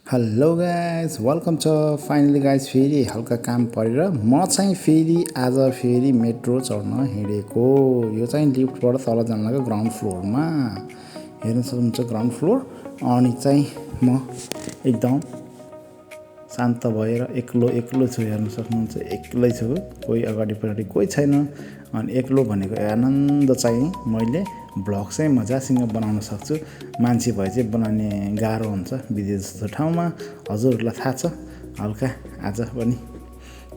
Hello guys welcome छ finally guys फेरि हल्का काम परेर म चाहिँ फेरि मेट्रो चढ्न हिँडेको। यो चाहिँ लिफ्टबाट तल जान लाग्यो ग्राउन्ड फ्लोरमा। हेर्न सक्नुहुन्छ ग्राउन्ड फ्लोर। अनि चाहिँ म एकदम शान्त भएर एक्लो छु। हेर्न सक्नुहुन्छ एक्लै छु, कोही अगाडिपट्टि कोही छैन। अनि एक्लो भनेको आनन्द चाहिँ मैले भ्लग चाहिँ मजासँग बनाउन सक्छु। मान्छे भए चाहिँ बनाउने गाह्रो हुन्छ विदेश जस्तो ठाउँमा। हजुरहरूलाई थाहा छ। हल्का आज पनि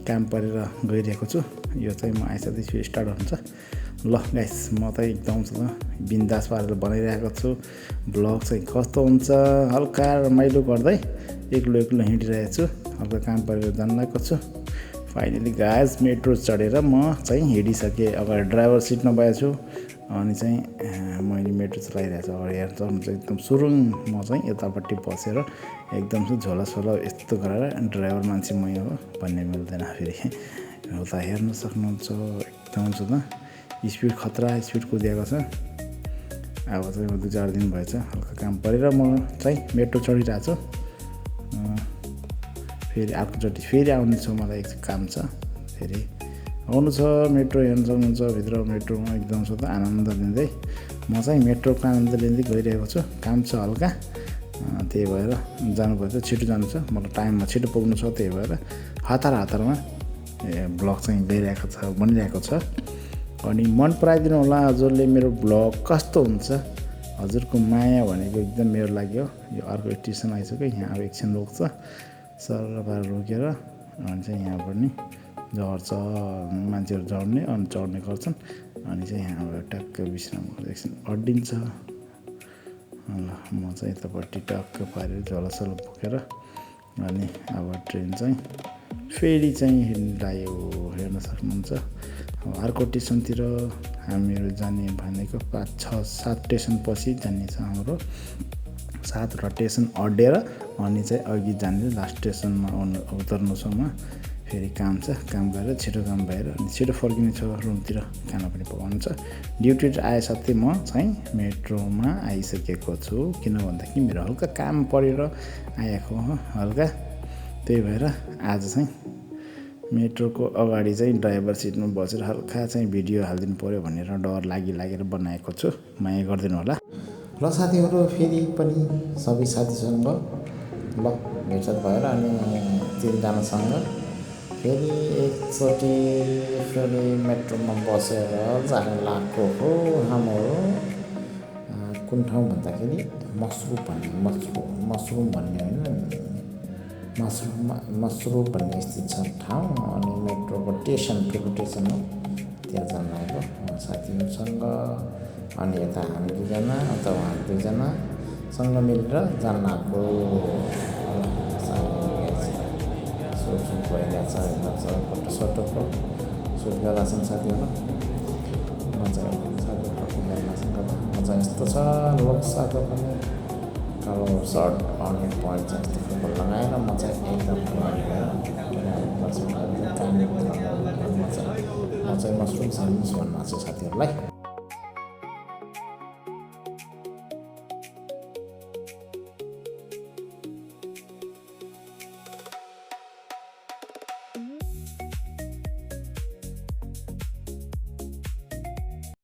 काम परेर गइरहेको छु। यो चाहिँ म आइसाथै फेरि स्टार्ट हुन्छ। ल गाइस म त एकदम बिन्दास पारेर बनाइरहेको छु। भ्लग चाहिँ कस्तो हुन्छ हल्का रमाइलो गर्दै एक्लो हिँडिरहेको छु। हल्का काम परेर जान लागेको छु। फाइनली गाइस मेट्रो चढेर म चाहिँ हिँडिसकेँ। अगाडि ड्राइभर सिटमा भएको छु। अनि चाहिँ मैले मेट्रो चलाइरहेको छु। अगाडि हेर्नुहुन्छ एकदम सुरुङ म चाहिँ यतापट्टि बसेर एकदम चाहिँ झोलासोला यस्तो गरेर ड्राइभर मान्छे मै हो भन्ने मिल्दैन फेरि। उता हेर्न सक्नुहुन्छ एकदम छ त स्पिड खतरा स्पिड कुदिएको छ। अब चाहिँ 2-4 दिन भएछ हल्का काम परेर म चाहिँ मेट्रो चढिरहेको छु। फेरि अर्कोचोटि फेरि आउने छु, मलाई एक काम छ फेरि आउनु छ। मेट्रो हेर्न सक्नुहुन्छ भित्र मेट्रोमा एकदम छ त आनन्द लिँदै म चाहिँ मेट्रोको आनन्द लिँदै गइरहेको छु। काम छ हल्का, त्यही भएर जानुपर्छ, छिटो जानु छ, मतलब टाइममा छिटो पुग्नु छ। त्यही भएर हतारमा ब्लग चाहिँ गइरहेको छ, बनिरहेको छ। अनि मन पराइदिनु होला हजुरले मेरो ब्लग कस्तो हुन्छ। हजुरको माया भनेको एकदम मेरो लागि हो। यो अर्को स्टेसन आइसक्यो, यहाँ अब एकछिन रोक्छ, सरर रोकेर अनि चाहिँ यहाँ पनि झर्छ मान्छेहरू झर्ने अनि चढ्ने गर्छन्। अनि चाहिँ यहाँबाट टक्क विश्राम गर्दा एकछिन अड्डिन्छ। ल म चाहिँ यतापट्टि टक्क पारेर झोलासोला बोकेर अनि अब ट्रेन चाहिँ फेरि चाहिँ हिँड्लायो। हेर्न सक्नुहुन्छ अर्को स्टेसनतिर हामीहरू जाने भनेको 5-6-7 स्टेसन पछि जाने छ। हाम्रो 7वटा स्टेसन अड्डेर अनि चाहिँ अघि जाने लास्ट स्टेसनमा उतर्नु छ। म फेरि काम छ, काम गरेर छिटो काम भएर अनि छिटो फर्किने छ रुमतिर, खाना पनि पकाउनु छ। ड्युटी आए साथै म चाहिँ मेट्रोमा आइसकेको छु। किन भन्दाखेरि मेरो हल्का काम परेर आएको हो हल्का। त्यही भएर आज चाहिँ मेट्रोको अगाडि चाहिँ ड्राइभर सिटमा बसेर हल्का चाहिँ भिडियो हालिदिनु पऱ्यो भनेर डर लागेर बनाएको छु। माया गरिदिनु होला। ल साथीहरू फेरि पनि सबै साथीसँग ल भेटसाट भएर अनि 3जनासँग फेरि एकचोटि फेरि मेट्रोमा बसेर जान लागेको हो। हाम्रो कुन ठाउँ भन्दाखेरि मसरुम भन्ने होइन, मसरुम भन्ने स्थित छ ठाउँ। अनि मेट्रोको ठुलो स्टेसन हो, त्यहाँ जान लागेको साथीहरूसँग। अनि यता हामी 2जना अथवा उहाँहरू 2जनासँग मिलेर जान लागेको। सुट भइरहेको छ, फोटो सुट गरेका छन् साथीहरू। मजा यस्तो छ। लोकसाको पनि कालो सर्ट अनि पइन्ट चाहिँ यस्तो फुटबल लगाएर म चाहिँ एकदम म चाहिँ मसरुम सान्डविच भन्नु छ साथीहरूलाई।